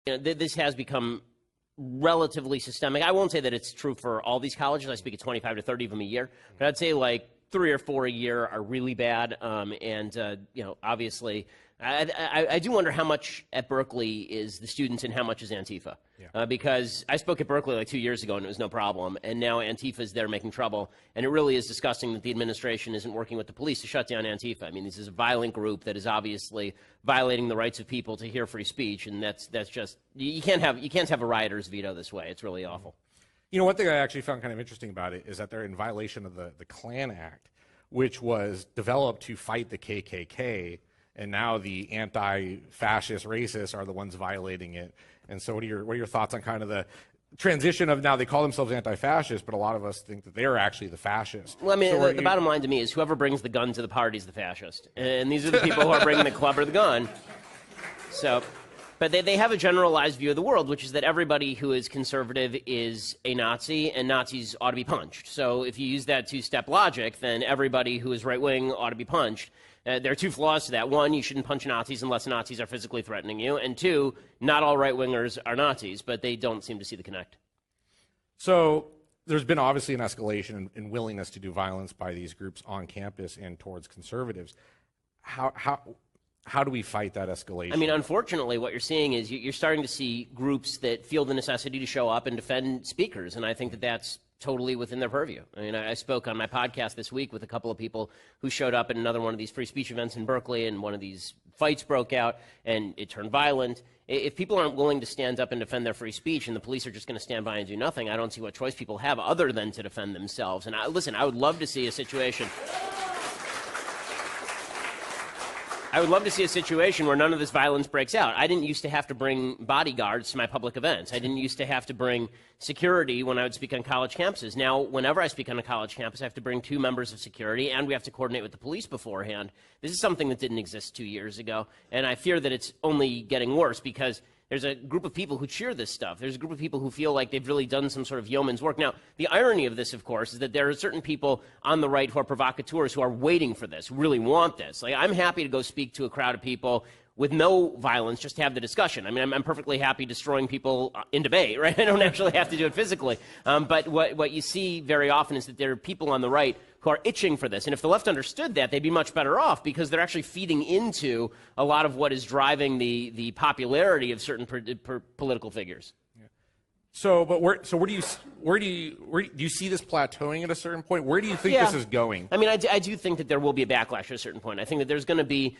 This has become relatively systemic. I won't say that it's true for all these colleges. I speak at 25 to 30 of them a year, but I'd say like 3 or 4 a year are really bad. Obviously, I do wonder how much at Berkeley is the students and how much is Antifa. Yeah. Because I spoke at Berkeley like 2 years ago and it was no problem, and now Antifa is there making trouble, and it really is disgusting that the administration isn't working with the police to shut down Antifa. I mean, this is a violent group that is obviously violating the rights of people to hear free speech, and that's just you can't have a rioter's veto this way. It's really awful. You know, one thing I actually found kind of interesting about it is that they're in violation of the Klan Act, which was developed to fight the KKK, and now the anti-fascist racists are the ones violating it. And so what are your thoughts on kind of the transition of now they call themselves anti-fascist, but a lot of us think that they're actually the fascists? Well, I mean, the bottom line to me is whoever brings the gun to the party is the fascist. And these are the people who are bringing the club or the gun. So... But they have a generalized view of the world, which is that everybody who is conservative is a Nazi, and Nazis ought to be punched. So if you use that two-step logic, then everybody who is right-wing ought to be punched. There are two flaws to that. One, you shouldn't punch Nazis unless Nazis are physically threatening you. And two, not all right-wingers are Nazis, but they don't seem to see the connect. So there's been obviously an escalation in willingness to do violence by these groups on campus and towards conservatives. How do we fight that escalation? I mean, unfortunately, what you're seeing is you're starting to see groups that feel the necessity to show up and defend speakers, and I think that that's totally within their purview. I mean, I spoke on my podcast this week with a couple of people who showed up at another one of these free speech events in Berkeley, and one of these fights broke out, and it turned violent. If people aren't willing to stand up and defend their free speech, and the police are just going to stand by and do nothing, I don't see what choice people have other than to defend themselves. And listen, I would love to see a situation... I would love to see a situation where none of this violence breaks out. I didn't used to have to bring bodyguards to my public events. I didn't used to have to bring security when I would speak on college campuses. Now, whenever I speak on a college campus, I have to bring 2 members of security, and we have to coordinate with the police beforehand. This is something that didn't exist 2 years ago, and I fear that it's only getting worse because there's a group of people who cheer this stuff. There's a group of people who feel like they've really done some sort of yeoman's work. Now, the irony of this, of course, is that there are certain people on the right who are provocateurs who are waiting for this, who really want this. Like, I'm happy to go speak to a crowd of people with no violence, just to have the discussion. I mean, I'm perfectly happy destroying people in debate, right? I don't actually have to do it physically. But what you see very often is that there are people on the right who are itching for this. And if the left understood that, they'd be much better off because they're actually feeding into a lot of what is driving the popularity of certain political figures. Yeah. So do you see this plateauing at a certain point? Where do you think this is going? I mean, I do think that there will be a backlash at a certain point. I think that there's going to be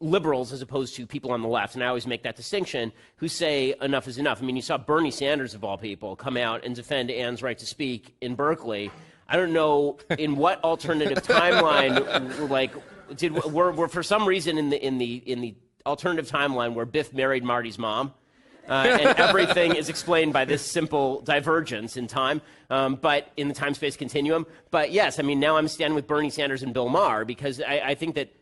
liberals as opposed to people on the left, and I always make that distinction, who say enough is enough. I mean, you saw Bernie Sanders, of all people, come out and defend Ann's right to speak in Berkeley. I don't know in what alternative timeline, were for some reason in the alternative timeline where Biff married Marty's mom, and everything is explained by this simple divergence in time, but in the time-space continuum. But yes, I mean, now I'm standing with Bernie Sanders and Bill Maher because I think that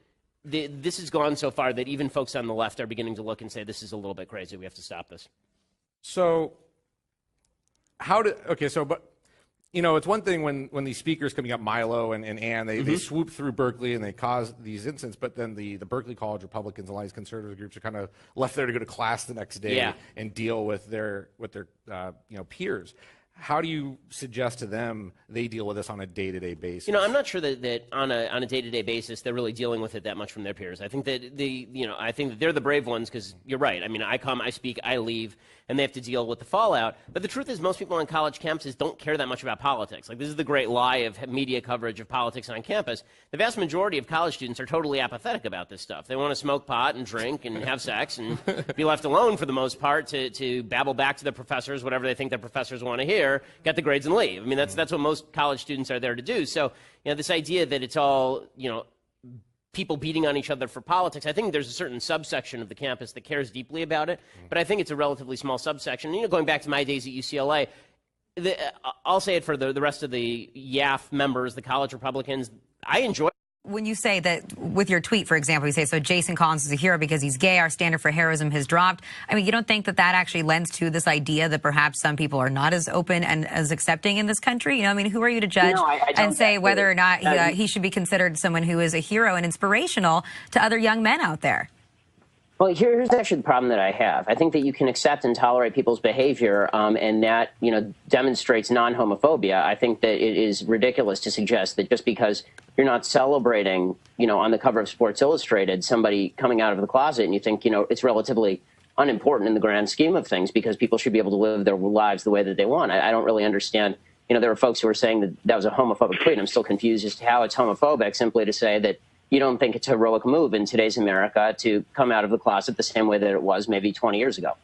this has gone so far that even folks on the left are beginning to look and say, this is a little bit crazy. We have to stop this. So but you know, it's one thing when these speakers coming up, Milo and Ann, they swoop through Berkeley and they cause these incidents, but then the Berkeley College Republicans and all these conservative groups are kind of left there to go to class the next day and deal with their peers. How do you suggest to them they deal with this on a day-to-day basis? You know, I'm not sure that on a day-to-day basis they're really dealing with it that much from their peers. I think that I think that they're the brave ones because you're right. I mean, I come, I speak, I leave, and they have to deal with the fallout. But the truth is most people on college campuses don't care that much about politics. Like, this is the great lie of media coverage of politics on campus. The vast majority of college students are totally apathetic about this stuff. They want to smoke pot and drink and have sex and be left alone for the most part to babble back to their professors, whatever they think their professors want to hear, get the grades and leave. I mean, that's what most college students are there to do. So, you know, this idea that it's all, you know, people beating on each other for politics, I think there's a certain subsection of the campus that cares deeply about it, but I think it's a relatively small subsection. You know, going back to my days at UCLA, I'll say it for the rest of the YAF members, the college Republicans, I enjoy. When you say that with your tweet, for example, you say, so Jason Collins is a hero because he's gay, our standard for heroism has dropped. I mean, you don't think that actually lends to this idea that perhaps some people are not as open and as accepting in this country? You know, I mean, who are you to judge and say whether or not he should be considered someone who is a hero and inspirational to other young men out there? Well, here's actually the problem that I have. I think that you can accept and tolerate people's behavior, and that, demonstrates non-homophobia. I think that it is ridiculous to suggest that just because you're not celebrating, on the cover of Sports Illustrated, somebody coming out of the closet, and you think, it's relatively unimportant in the grand scheme of things because people should be able to live their lives the way that they want. I don't really understand. There were folks who were saying that that was a homophobic tweet. I'm still confused as to how it's homophobic simply to say that you don't think it's a heroic move in today's America to come out of the closet the same way that it was maybe 20 years ago.